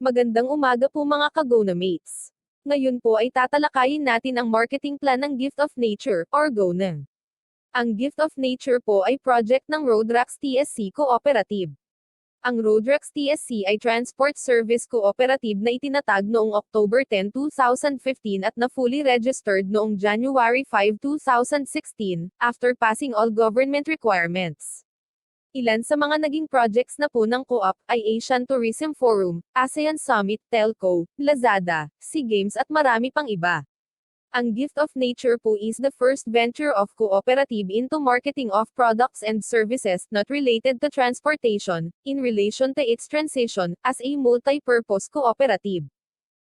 Magandang umaga po mga ka-GONA mates. Ngayon po ay tatalakayin natin ang marketing plan ng Gift of Nature, or GONA. Ang Gift of Nature po ay project ng Roadrocks TSC Cooperative. Ang Roadrocks TSC ay transport service cooperative na itinatag noong October 10, 2015 at na fully registered noong January 5, 2016, after passing all government requirements. Ilan sa mga naging projects na po ng co-op ay Asian Tourism Forum, ASEAN Summit, Telco, Lazada, SEA Games at marami pang iba. Ang Gift of Nature po is the first venture of cooperative into marketing of products and services not related to transportation, in relation to its transition as a multi-purpose cooperative.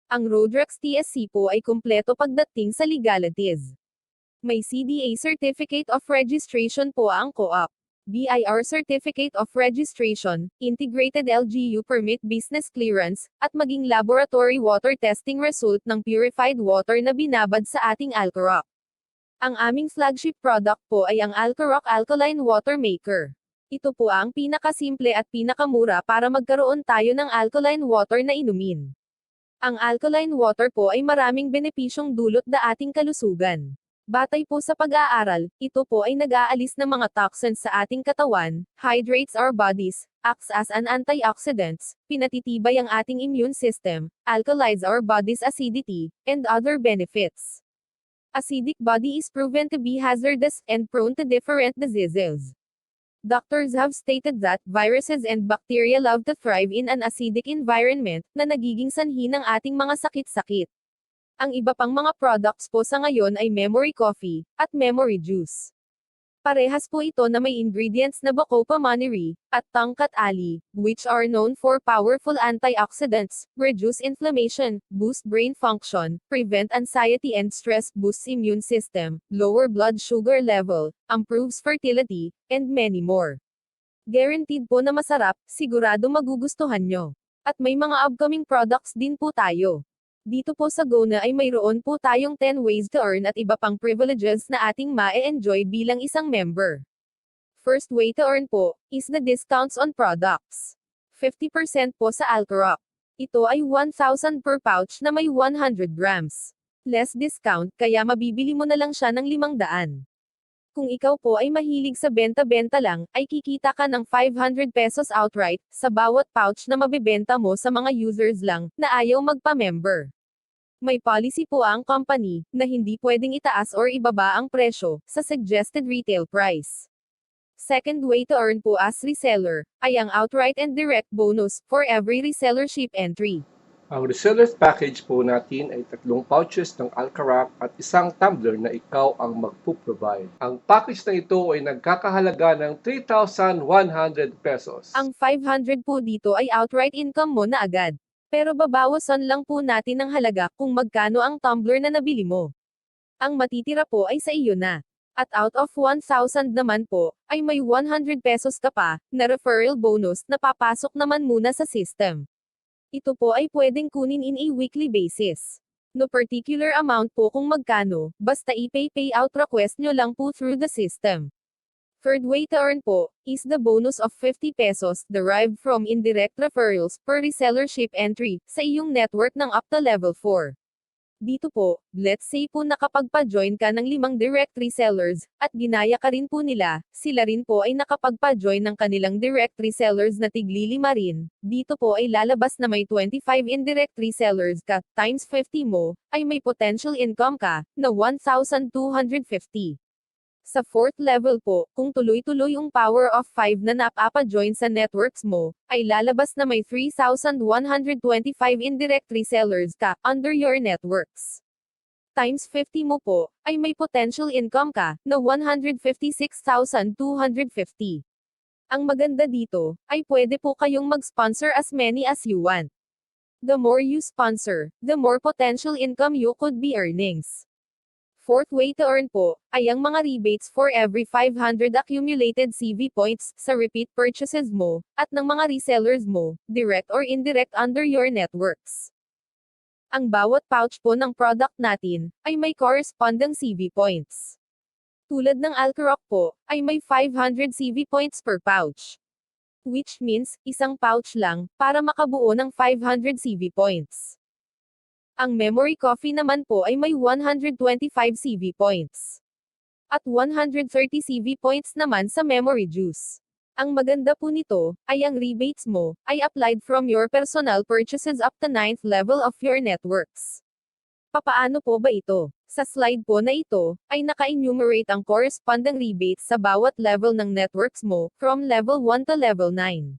Ang Roadrocks TSC po ay kumpleto pagdating sa legalities. May CDA Certificate of Registration po ang co-op. BIR Certificate of Registration, Integrated LGU Permit Business Clearance, at maging laboratory water testing result ng purified water na binabad sa ating Alcaroc. Ang aming flagship product po ay ang Alcaroc Alkaline Water Maker. Ito po ang pinakasimple at pinakamura para magkaroon tayo ng alkaline water na inumin. Ang alkaline water po ay maraming benepisyong dulot na ating kalusugan. Batay po sa pag-aaral, ito po ay nag-aalis ng mga toxins sa ating katawan, hydrates our bodies, acts as an antioxidants, pinatitibay ang ating immune system, alkalize our body's acidity, and other benefits. Acidic body is proven to be hazardous and prone to different diseases. Doctors have stated that viruses and bacteria love to thrive in an acidic environment na nagiging sanhi ng ating mga sakit-sakit. Ang iba pang mga products po sa ngayon ay memory coffee, at memory juice. Parehas po ito na may ingredients na Bacopa monnieri, at Tongkat Ali, which are known for powerful antioxidants, reduce inflammation, boost brain function, prevent anxiety and stress, boosts immune system, lower blood sugar level, improves fertility, and many more. Guaranteed po na masarap, sigurado magugustuhan nyo. At may mga upcoming products din po tayo. Dito po sa GONA ay mayroon po tayong 10 ways to earn at iba pang privileges na ating ma-enjoy bilang isang member. First way to earn po, is the discounts on products. 50% po sa Alcaroc. Ito ay 1,000 per pouch na may 100 grams. Less discount, kaya mabibili mo na lang siya ng 500. Kung ikaw po ay mahilig sa benta-benta lang, ay kikita ka ng 500 pesos outright, sa bawat pouch na mabibenta mo sa mga users lang, na ayaw magpa-member. May policy po ang company, na hindi pwedeng itaas or ibaba ang presyo, sa suggested retail price. Second way to earn po as reseller, ay ang outright and direct bonus, for every resellership entry. Ang reseller's package po natin ay 3 pouches ng Alcaroc at isang tumbler na ikaw ang magpo-provide. Ang package na ito ay nagkakahalaga ng 3,100 pesos. Ang 500 po dito ay outright income mo na agad. Pero babawasan lang po natin ang halaga kung magkano ang tumbler na nabili mo. Ang matitira po ay sa iyo na. At out of 1,000 naman po, ay may 100 pesos ka pa, na referral bonus na papasok naman muna sa system. Ito po ay pwedeng kunin in a weekly basis. No particular amount po kung magkano, basta i-pay-payout request nyo lang po through the system. Third way to earn po, is the bonus of 50 pesos derived from indirect referrals per resellership entry sa iyong network ng up to level 4. Dito po, let's say po nakapagpa-join ka ng 5 direct resellers, at ginaya ka rin po nila, sila rin po ay nakapagpa-join ng kanilang direct resellers na tigli 5 rin, dito po ay lalabas na may 25 indirect resellers ka, times 50 mo, ay may potential income ka, na 1,250. Sa fourth level po, kung tuloy-tuloy yung power of 5 na napapa-join sa networks mo, ay lalabas na may 3,125 indirect resellers ka, under your networks. Times 50 mo po, ay may potential income ka, na 156,250. Ang maganda dito, ay pwede po kayong mag-sponsor as many as you want. The more you sponsor, the more potential income you could be earnings. Fourth way to earn po, ay ang mga rebates for every 500 accumulated CV points, sa repeat purchases mo, at ng mga resellers mo, direct or indirect under your networks. Ang bawat pouch po ng product natin, ay may corresponding CV points. Tulad ng Alcaroc po, ay may 500 CV points per pouch. which means, isang pouch lang, para makabuo ng 500 CV points. Ang Memory Coffee naman po ay may 125 CV points. At 130 CV points naman sa Memory Juice. Ang maganda po nito, ay ang rebates mo, ay applied from your personal purchases up to 9th level of your networks. Papaano po ba ito? Sa slide po na ito, ay naka-enumerate ang corresponding rebates sa bawat level ng networks mo, from level 1 to level 9.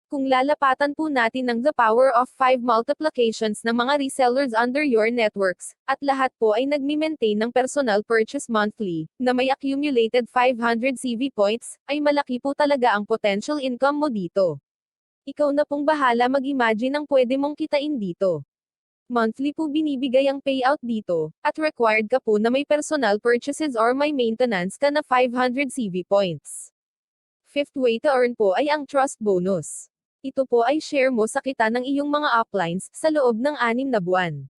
Kung lalapatan po natin ng the power of 5 multiplications ng mga resellers under your networks, at lahat po ay nagmi-maintain ng personal purchase monthly, na may accumulated 500 CV points, ay malaki po talaga ang potential income mo dito. Ikaw na pong bahala mag-imagine ang pwede mong kitain dito. Monthly po binibigay ang payout dito, at required ka po na may personal purchases or may maintenance ka na 500 CV points. Fifth way to earn po ay ang trust bonus. Ito po ay share mo sa kita ng iyong mga uplines sa loob ng 6 na buwan.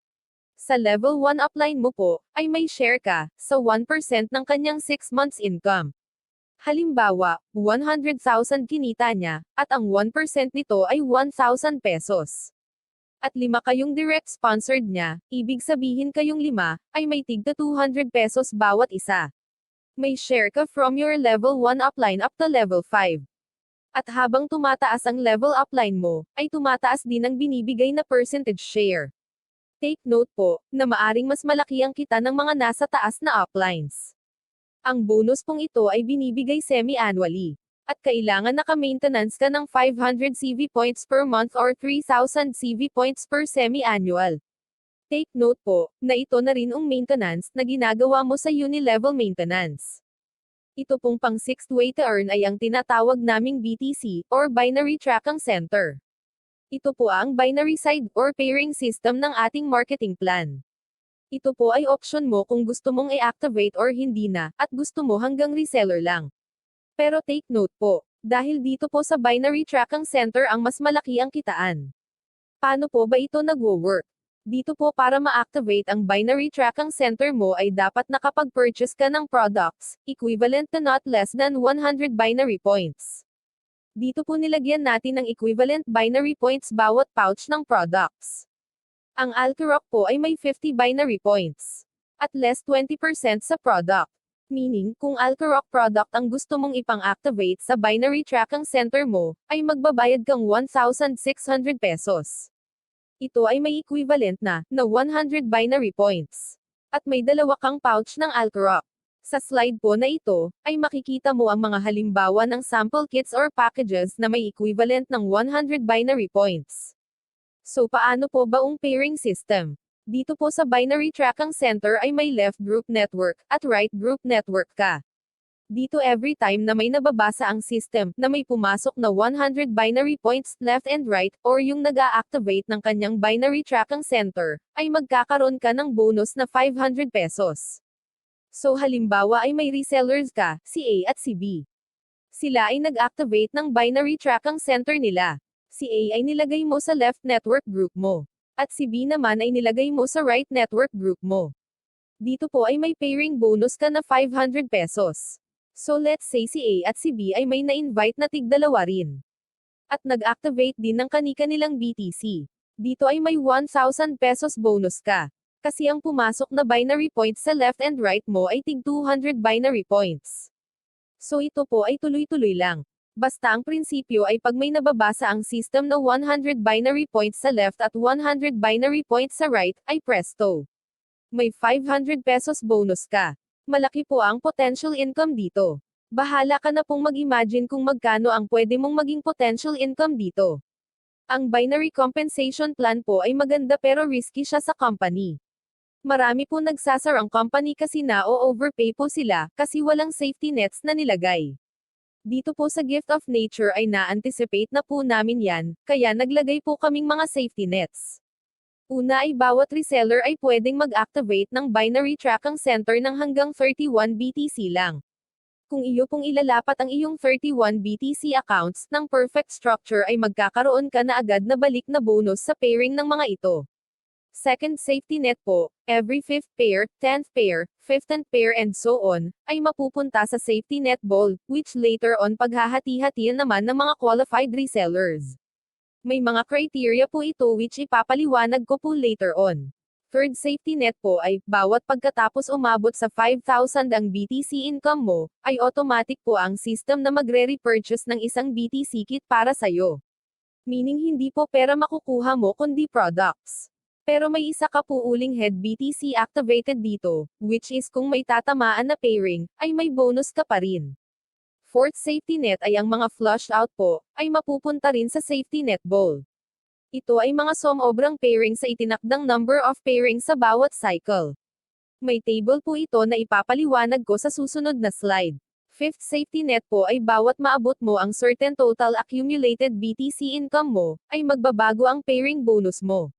Sa level 1 upline mo po, ay may share ka sa 1% ng kanyang 6 months income. Halimbawa, 100,000 kinita niya, at ang 1% nito ay 1,000 pesos. At 5 kayong direct sponsored niya, ibig sabihin kayong 5, ay may tigda 200 pesos bawat isa. May share ka from your level 1 upline up to level 5. At habang tumataas ang level upline mo, ay tumataas din ang binibigay na percentage share. Take note po, na maaring mas malaki ang kita ng mga nasa taas na uplines. Ang bonus pong ito ay binibigay semi-annually. At kailangan naka-maintenance ka ng 500 CV points per month or 3,000 CV points per semi-annual. Take note po, na ito na rin ang maintenance na ginagawa mo sa uni-level maintenance. Ito pong pang 6th way to earn ay ang tinatawag naming BTC, or Binary Tracking Center. Ito po ang binary side, or pairing system ng ating marketing plan. Ito po ay option mo kung gusto mong i-activate or hindi na, at gusto mo hanggang reseller lang. Pero take note po, dahil dito po sa Binary Tracking Center ang mas malaki ang kitaan. Paano po ba ito nagwo-work? Dito po para ma-activate ang Binary Tracking Center mo ay dapat nakapag-purchase ka ng products, equivalent to not less than 100 binary points. Dito po nilagyan natin ng equivalent binary points bawat pouch ng products. Ang Alcaroc po ay may 50 binary points. At less 20% sa product. Meaning, kung Alcaroc product ang gusto mong ipang-activate sa Binary Tracking Center mo, ay magbabayad kang 1,600 pesos. Ito ay may equivalent na 100 binary points. At may 2 kang pouch ng Alcaroc. Sa slide po na ito, ay makikita mo ang mga halimbawa ng sample kits or packages na may equivalent ng 100 binary points. So paano po ba ang pairing system? Dito po sa Binary Tracking Center ay may left group network, at right group network ka. Dito every time na may nababasa ang system, na may pumasok na 100 binary points, left and right, or yung nag-a-activate ng kanyang Binary Tracking Center, ay magkakaroon ka ng bonus na 500 pesos. So halimbawa ay may resellers ka, si A at si B. Sila ay nag-activate ng Binary Tracking Center nila. Si A ay nilagay mo sa left network group mo. At si B naman ay nilagay mo sa right network group mo. Dito po ay may pairing bonus ka na 500 pesos. So let's say si A at si B ay may na-invite na tig-2 rin. At nag-activate din ng kani-kanilang BTC. Dito ay may 1,000 pesos bonus ka. Kasi ang pumasok na binary points sa left and right mo ay tig 200 binary points. So ito po ay tuloy-tuloy lang. Basta ang prinsipyo ay pag may nababasa ang system na 100 binary points sa left at 100 binary points sa right, ay presto. May 500 pesos bonus ka. Malaki po ang potential income dito. Bahala ka na pong mag-imagine kung magkano ang pwede mong maging potential income dito. Ang binary compensation plan po ay maganda pero risky siya sa company. Marami po nagsasar ang company kasi na-overpay po sila, kasi walang safety nets na nilagay. Dito po sa Gift of Nature ay na-anticipate na po namin yan, kaya naglagay po kaming mga safety nets. Una ay bawat reseller ay pwedeng mag-activate ng Binary Tracking Center ng hanggang 31 BTC lang. Kung iyo pong ilalapat ang iyong 31 BTC accounts ng perfect structure ay magkakaroon ka na agad na balik na bonus sa pairing ng mga ito. Second safety net po, every 5th pair, 10th pair, 15th pair and so on, ay mapupunta sa safety net ball, which later on paghahati-hatian naman ng mga qualified resellers. May mga criteria po ito which ipapaliwanag ko po later on. Third safety net po ay, bawat pagkatapos umabot sa 5,000 ang BTC income mo, ay automatic po ang system na magre-repurchase ng isang BTC kit para sa'yo. Meaning hindi po pera makukuha mo kundi products. Pero may isa ka po uling head BTC activated dito, which is kung may tatamaan na pairing, ay may bonus ka pa rin. Fourth safety net ay ang mga flushed out po, ay mapupunta rin sa safety net ball. Ito ay mga somobrang pairing sa itinakdang number of pairing sa bawat cycle. May table po ito na ipapaliwanag ko sa susunod na slide. Fifth safety net po ay bawat maabot mo ang certain total accumulated BTC income mo, ay magbabago ang pairing bonus mo.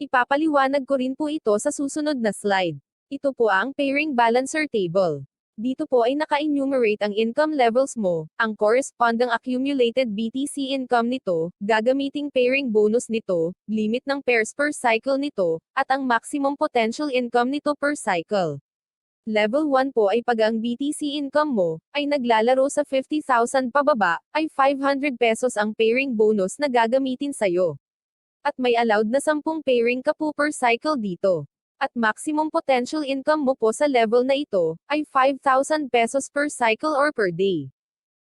Ipapaliwanag ko rin po ito sa susunod na slide. Ito po ang pairing balancer table. Dito po ay naka-enumerate ang income levels mo, ang corresponding accumulated BTC income nito, gagamiting pairing bonus nito, limit ng pairs per cycle nito, at ang maximum potential income nito per cycle. Level 1 po ay pag ang BTC income mo, ay naglalaro sa 50,000 pababa, ay 500 pesos ang pairing bonus na gagamitin sa'yo. At may allowed na 10 pairing ka po per cycle dito. At maximum potential income mo po sa level na ito, ay 5,000 pesos per cycle or per day.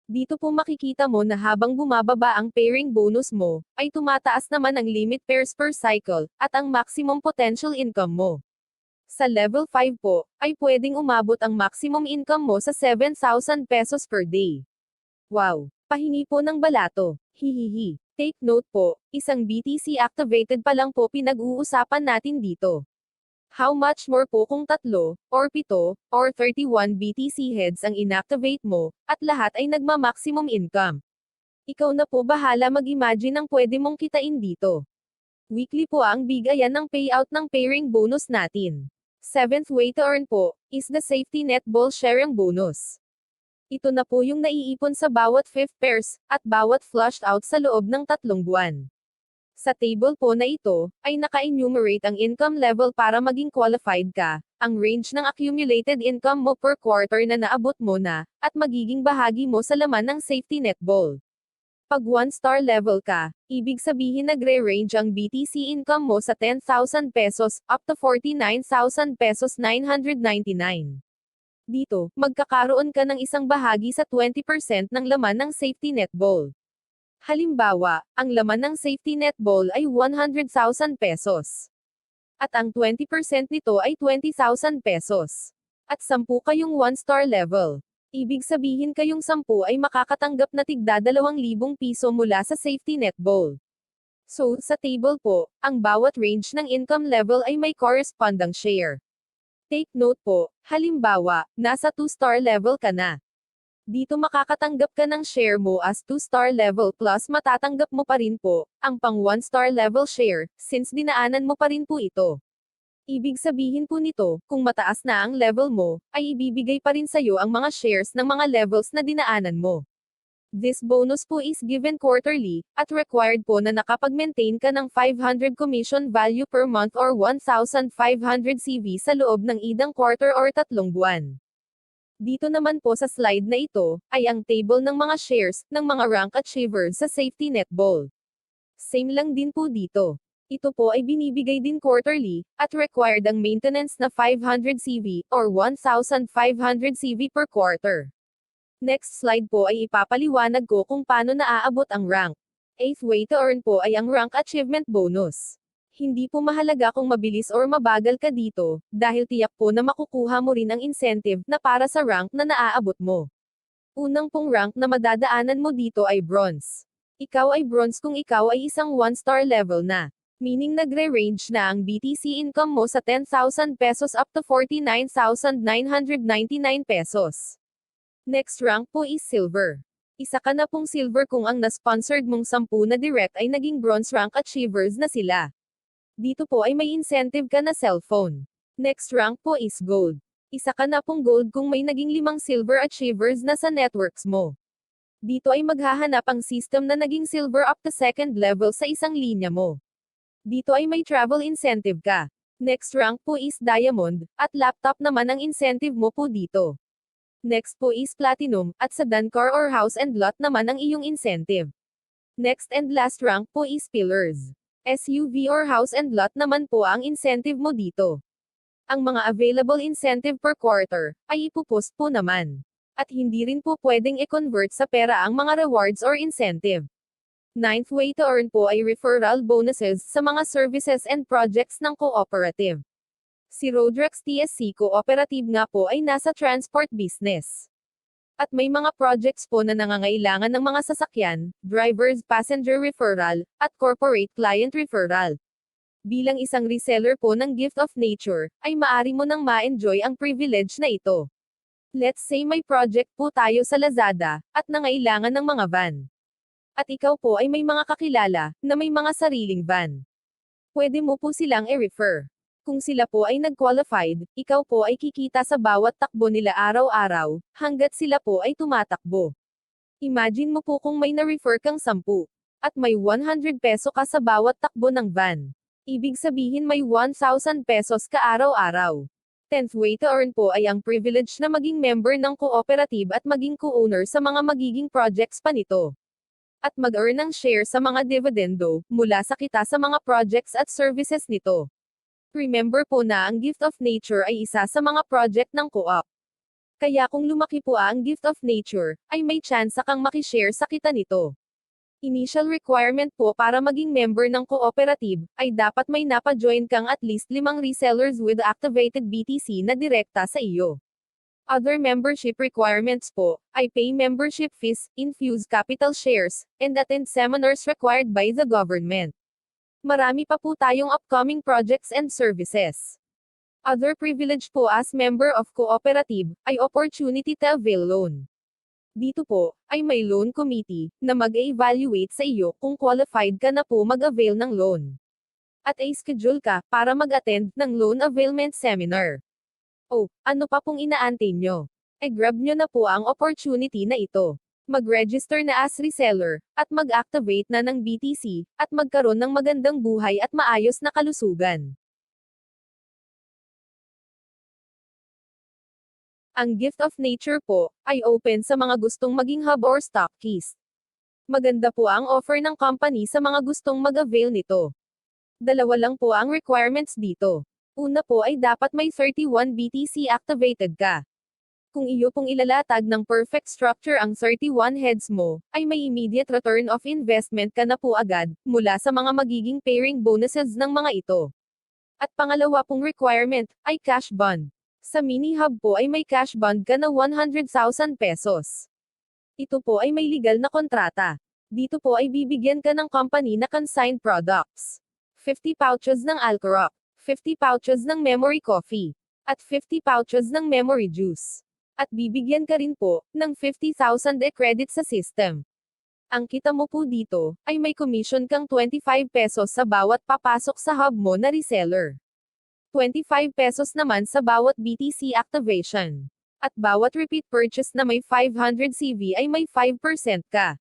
Dito po makikita mo na habang bumababa ang pairing bonus mo, ay tumataas naman ang limit pairs per cycle, at ang maximum potential income mo. Sa level 5 po, ay pwedeng umabot ang maximum income mo sa 7,000 pesos per day. Wow! Pahingi po ng balato. Hihihi. Take note po, isang BTC activated pa lang po pinag-uusapan natin dito. How much more po kung 3, or 7, or 31 BTC heads ang inactivate mo, at lahat ay nagma-maximum income. Ikaw na po bahala mag-imagine ng pwede mong kitain dito. Weekly po ang bigayan ng payout ng pairing bonus natin. Seventh way to earn po, is the safety net ball sharing bonus. Ito na po yung naiipon sa bawat 5th pairs, at bawat flushed out sa loob ng 3 buwan. Sa table po na ito, ay naka-enumerate ang income level para maging qualified ka, ang range ng accumulated income mo per quarter na naabot mo na, at magiging bahagi mo sa laman ng safety net ball. Pag 1-star level ka, ibig sabihin nagre-range ang BTC income mo sa 10,000 pesos, up to 49,000 pesos 999. Dito, magkakaroon ka ng isang bahagi sa 20% ng laman ng safety net ball. Halimbawa, ang laman ng safety net ball ay 100,000 pesos. At ang 20% nito ay 20,000 pesos. At 10 kayong 1-star level. Ibig sabihin kayong 10 ay makakatanggap na tigda 2,000 piso mula sa safety net ball. So, sa table po, ang bawat range ng income level ay may corresponding share. Take note po, halimbawa, nasa 2-star level ka na. Dito makakatanggap ka ng share mo as 2-star level plus matatanggap mo pa rin po, ang pang 1-star level share, since dinaanan mo pa rin po ito. Ibig sabihin po nito, kung mataas na ang level mo, ay ibibigay pa rin sa'yo ang mga shares ng mga levels na dinaanan mo. This bonus po is given quarterly, at required po na nakapag-maintain ka ng 500 commission value per month or 1,500 CV sa loob ng idang quarter or 3 buwan. Dito naman po sa slide na ito, ay ang table ng mga shares, ng mga rank achievers sa safety net ball. Same lang din po dito. Ito po ay binibigay din quarterly, at required ang maintenance na 500 CV, or 1,500 CV per quarter. Next slide po ay ipapaliwanag ko kung paano naaabot ang rank. Eighth way to earn po ay ang rank achievement bonus. Hindi po mahalaga kung mabilis or mabagal ka dito, dahil tiyak po na makukuha mo rin ang incentive na para sa rank na naaabot mo. Unang pong rank na madadaanan mo dito ay bronze. Ikaw ay bronze kung ikaw ay isang 1-star level na. Meaning nagre-range na ang BTC income mo sa 10,000 pesos up to 49,999 pesos. Next rank po is silver. Isa ka na pong silver kung ang na-sponsored mong 10 na direct ay naging bronze rank achievers na sila. Dito po ay may incentive ka na cellphone. Next rank po is gold. Isa ka na pong gold kung may naging 5 silver achievers na sa networks mo. Dito ay maghahanap ang system na naging silver up to 2nd level sa isang linya mo. Dito ay may travel incentive ka. Next rank po is Diamond, at laptop naman ang incentive mo po dito. Next po is Platinum, at sa Car or House and Lot naman ang iyong incentive. Next and last rank po is Pillars. SUV or House and Lot naman po ang incentive mo dito. Ang mga available incentive per quarter, ay ipupost po naman. At hindi rin po pwedeng i-convert sa pera ang mga rewards or incentive. Ninth way to earn po ay referral bonuses sa mga services and projects ng cooperative. Si Roadrex TSC Cooperative nga po ay nasa transport business. At may mga projects po na nangangailangan ng mga sasakyan, drivers passenger referral, at corporate client referral. Bilang isang reseller po ng Gift of Nature, ay maari mo nang ma-enjoy ang privilege na ito. Let's say may project po tayo sa Lazada, at nangailangan ng mga van. At ikaw po ay may mga kakilala, na may mga sariling van. Pwede mo po silang i-refer. Kung sila po ay nag-qualified, ikaw po ay kikita sa bawat takbo nila araw-araw, hanggat sila po ay tumatakbo. Imagine mo po kung may na-refer kang 10, at may 100 peso ka sa bawat takbo ng van. Ibig sabihin may 1,000 pesos ka araw-araw. 10th way to earn po ay ang privilege na maging member ng cooperative at maging co-owner sa mga magiging projects pa nito. At mag-earn ng share sa mga dividendo, mula sa kita sa mga projects at services nito. Remember po na ang Gift of Nature ay isa sa mga project ng co-op. Kaya kung lumaki po ang Gift of Nature, ay may chance kang makishare sa kita nito. Initial requirement po para maging member ng cooperative, ay dapat may napa-join kang at least 5 resellers with activated BTC na direkta sa iyo. Other membership requirements po, ay pay membership fees, infuse capital shares, and attend seminars required by the government. Marami pa po tayong upcoming projects and services. Other privilege po as member of cooperative, ay opportunity to avail loan. Dito po, ay may loan committee, na mag-evaluate sa iyo kung qualified ka na po mag-avail ng loan. At i-schedule ka, para mag-attend ng loan availment seminar. Oh, ano pa pong inaantay nyo? Grab nyo na po ang opportunity na ito. Mag-register na as reseller, at mag-activate na ng BTC, at magkaroon ng magandang buhay at maayos na kalusugan. Ang Gift of Nature po, ay open sa mga gustong maging hub or stockist. Maganda po ang offer ng company sa mga gustong mag-avail nito. Dalawa lang po ang requirements dito. Una po ay dapat may 31 BTC activated ka. Kung iyo pong ilalatag ng perfect structure ang 31 heads mo, ay may immediate return of investment ka na po agad, mula sa mga magiging pairing bonuses ng mga ito. At pangalawa pong requirement, ay cash bond. Sa mini hub po ay may cash bond ka na 100,000 pesos. Ito po ay may legal na kontrata. Dito po ay bibigyan ka ng company na consigned products. 50 pouches ng Alcaroc, 50 pouches ng memory coffee, at 50 pouches ng memory juice. At bibigyan ka rin po, ng 50,000 e-credit sa system. Ang kita mo po dito, ay may commission kang 25 pesos sa bawat papasok sa hub mo na reseller. 25 pesos naman sa bawat BTC activation. At bawat repeat purchase na may 500 CV ay may 5% ka.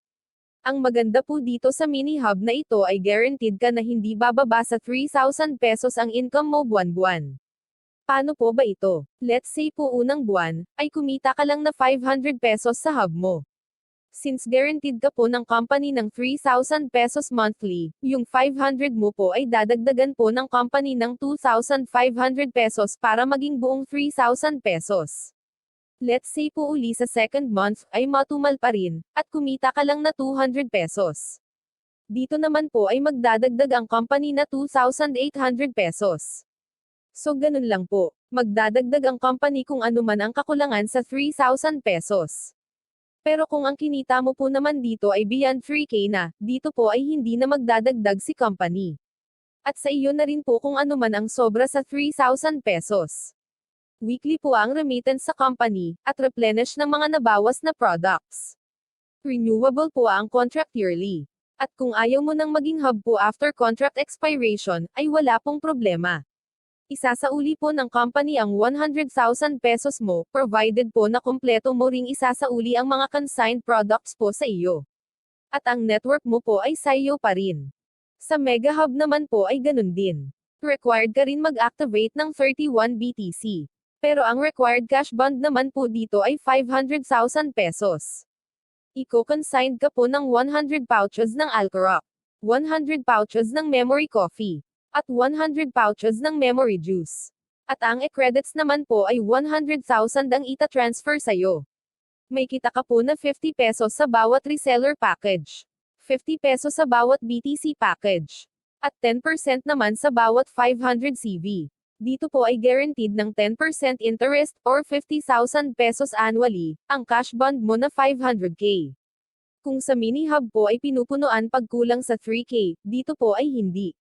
Ang maganda po dito sa mini hub na ito ay guaranteed ka na hindi bababa sa 3,000 pesos ang income mo buwan-buwan. Paano po ba ito? Let's say po unang buwan, ay kumita ka lang na 500 pesos sa hub mo. Since guaranteed ka po ng company ng 3,000 pesos monthly, yung 500 mo po ay dadagdagan po ng company ng 2,500 pesos para maging buong 3,000 pesos. Let's say po uli sa second month, ay matumal pa rin, at kumita ka lang na 200 pesos. Dito naman po ay magdadagdag ang company na 2,800 pesos. So ganun lang po, magdadagdag ang company kung ano man ang kakulangan sa 3,000 pesos. Pero kung ang kinita mo po naman dito ay beyond 3K na, dito po ay hindi na magdadagdag si company. At sa iyo na rin po kung ano man ang sobra sa 3,000 pesos. Weekly po ang remittance sa company, at replenish ng mga nabawas na products. Renewable po ang contract yearly. At kung ayaw mo nang maging hub po after contract expiration, ay wala pong problema. Isasauli po ng company ang 100,000 pesos mo, provided po na kumpleto mo ring isasauli ang mga consigned products po sa iyo. At ang network mo po ay sa iyo pa rin. Sa Mega Hub naman po ay ganun din. Required ka rin mag-activate ng 31 BTC. Pero ang required cash bond naman po dito ay 500,000 pesos. Iko-consigned ka po ng 100 pouches ng Alcarop, 100 pouches ng Memory Coffee, at 100 pouches ng Memory Juice. At ang e-credits naman po ay 100,000 ang ita-transfer sa'yo. May kita ka po na 50 pesos sa bawat reseller package, 50 pesos sa bawat BTC package, at 10% naman sa bawat 500 CV. Dito po ay guaranteed ng 10% interest or 50,000 pesos annually, ang cash bond mo na 500k. Kung sa mini hub po ay pinupunuan pag kulang sa 3k, dito po ay hindi.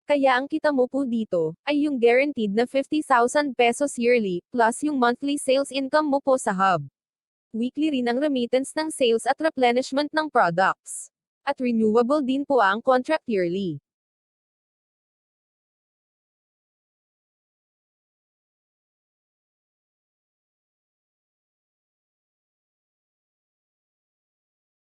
Kaya ang kita mo po dito, ay yung guaranteed na 50,000 pesos yearly, plus yung monthly sales income mo po sa hub. Weekly rin ang remittance ng sales at replenishment ng products. At renewable din po ang contract yearly.